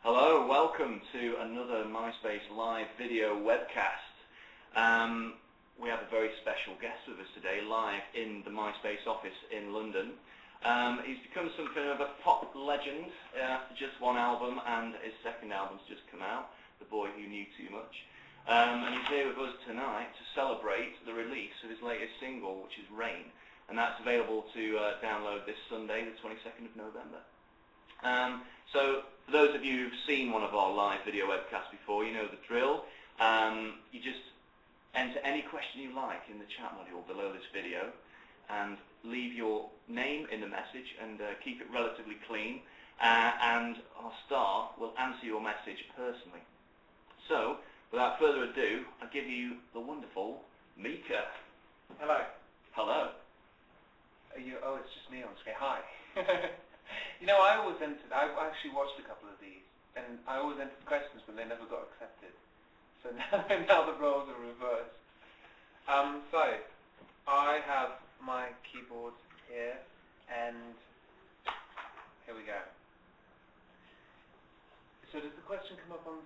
Hello, welcome to another MySpace live video webcast. We have a very special guest with us today, live in the MySpace office in London. He's become something of a pop legend after just one album, and his second album's just come out, The Boy Who Knew Too Much. And he's here with us tonight to celebrate the release of his latest single, which is Rain. And that's available to download this Sunday, the 22nd of November. So, for those of you who've seen one of our live video webcasts before, you know the drill. You just enter any question you like in the chat module below this video and leave your name in the message and keep it relatively clean. And our star will answer your message personally. So, without further ado, I give you the wonderful Mika. Hello. Hello. Oh, it's just me on screen. Hi. You know, I actually watched a couple of these, and I always entered questions, but they never got accepted. So now the roles are reversed. So, I have my keyboard here, and here we go. So does the question come up on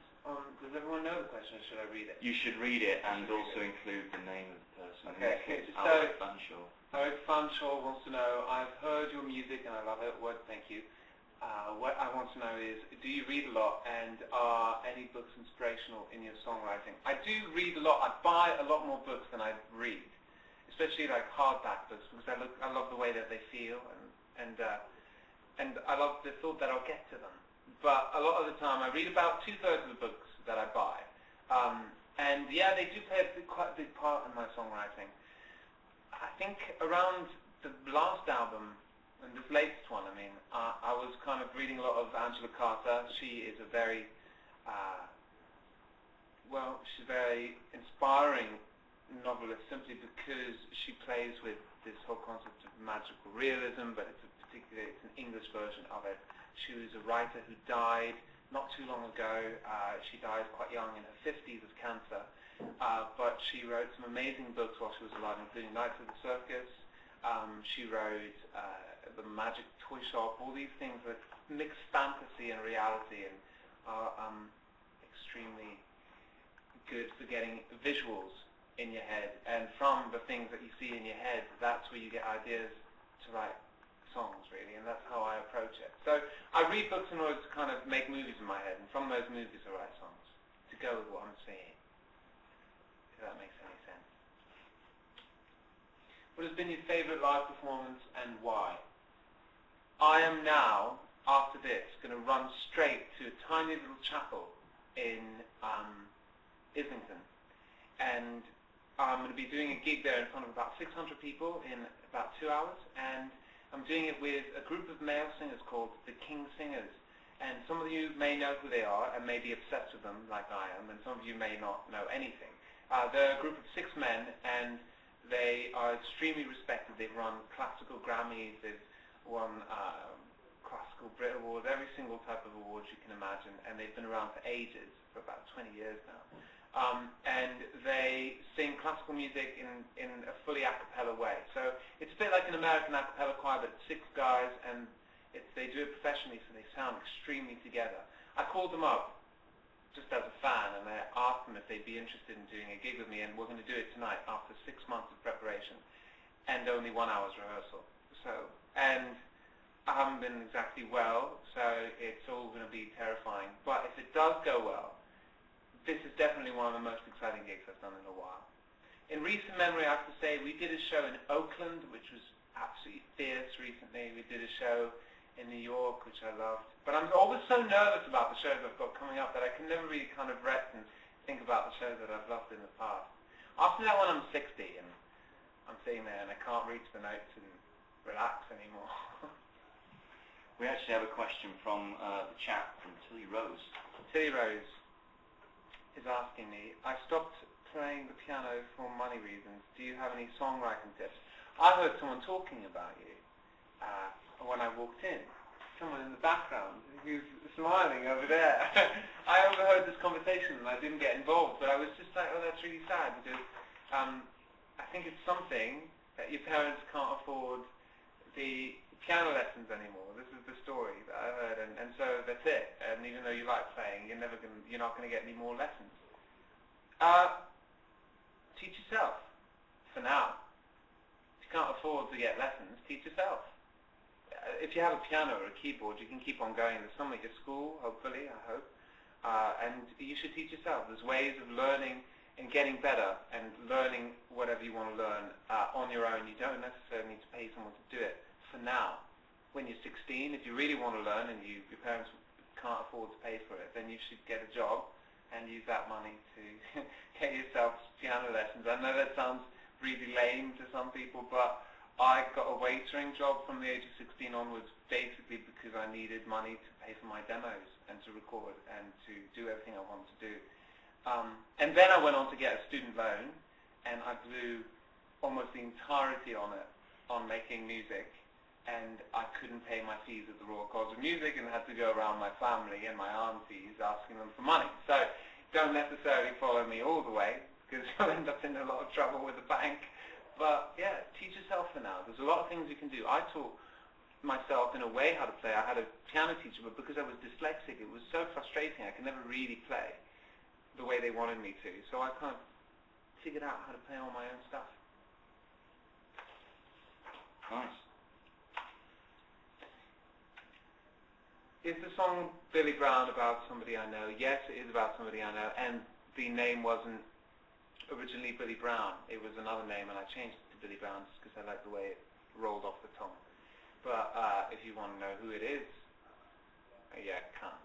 does everyone know the question, or should I read it? You should read it, and also include the name of the person. Okay, so Fanshaw. Eric Fanshaw wants to know, I've heard your music and I love it. Thank you. What I want to know is, do you read a lot, and are any books inspirational in your songwriting? I do read a lot. I buy a lot more books than I read, especially like hardback books, because I love the way that they feel, and I love the thought that I'll get to them. But a lot of the time, I read about 2/3 of the books that I buy, and yeah, they do play quite a big part in my songwriting. I think around the last album, and this latest one, I mean, I was kind of reading a lot of Angela Carter. She is a very, she's a very inspiring novelist simply because she plays with this whole concept of magical realism, but it's an English version of it. She was a writer who died not too long ago. She died quite young, in her 50s, of cancer. But she wrote some amazing books while she was alive, including Nights of the Circus. She wrote The Magic Toy Shop, all these things that mix fantasy and reality and are extremely good for getting visuals in your head. And from the things that you see in your head, that's where you get ideas to write songs, really, and that's how I approach it. So I read books in order to kind of make movies in my head, and from those movies I write songs to go with what I'm seeing. If that makes any sense. What has been your favorite live performance and why? I am now, after this, going to run straight to a tiny little chapel in Islington, and I'm going to be doing a gig there in front of about 600 people in about 2 hours, and I'm doing it with a group of male singers called the King Singers, and some of you may know who they are and may be obsessed with them like I am, and some of you may not know anything. They're a group of 6 men, and they are extremely respected. They've won classical Grammys, they've won classical Brit Awards, every single type of award you can imagine, and they've been around for ages, for about 20 years now. And they sing classical music in a fully a cappella way. So it's a bit like an American a cappella choir, but 6 guys, and they do it professionally, so they sound extremely together. I called them up just as a fan, and I asked them if they'd be interested in doing a gig with me, and we're going to do it tonight after 6 months of preparation and only 1 hour's rehearsal. So, and I haven't been exactly well, so it's all going to be terrifying. But if it does go well, this is definitely one of the most exciting gigs I've done in a while. In recent memory, I have to say, we did a show in Oakland, which was absolutely fierce recently. We did a show in New York, which I loved. But I'm always so nervous about the shows I've got coming up that I can never really kind of rest and think about the shows that I've loved in the past. After that one, I'm 60, and I'm sitting there, and I can't reach the notes and relax anymore. We actually have a question from the chat from Tilly Rose. Tilly Rose is asking me, I stopped playing the piano for money reasons. Do you have any songwriting tips? I heard someone talking about you when I walked in. Someone in the background who's smiling over there. I overheard this conversation and I didn't get involved, but I was just like, oh, that's really sad, because I think it's something that your parents can't afford the piano lessons anymore. This is the story that I heard, and so that's it. And even though you like playing, you're not going to get any more lessons. Teach yourself for now. If you can't afford to get lessons, teach yourself. If you have a piano or a keyboard, you can keep on going. There's some at your school, hopefully, I hope. And you should teach yourself. There's ways of learning and getting better and learning whatever you want to learn on your own. You don't necessarily need to pay someone to do it for now. When you're 16, if you really want to learn and your parents can't afford to pay for it, then you should get a job and use that money to get yourself piano lessons. I know that sounds really lame to some people, but I got a waitering job from the age of 16 onwards basically because I needed money to pay for my demos and to record and to do everything I wanted to do. And then I went on to get a student loan, and I blew almost the entirety on it, on making music, and I couldn't pay my fees at the Royal College of Music and had to go around my family and my aunties asking them for money. So don't necessarily follow me all the way, because you'll end up in a lot of trouble with the bank. But yeah, teach yourself for now. There's a lot of things you can do. I taught myself in a way how to play. I had a piano teacher, but because I was dyslexic, it was so frustrating. I could never really play the way they wanted me to. So I kind of figured out how to play all my own stuff. Nice. Is the song Billy Brown about somebody I know? Yes, it is about somebody I know, and the name wasn't originally Billy Brown. It was another name, and I changed it to Billy Brown just because I like the way it rolled off the tongue. But if you want to know who it is, yeah, can't.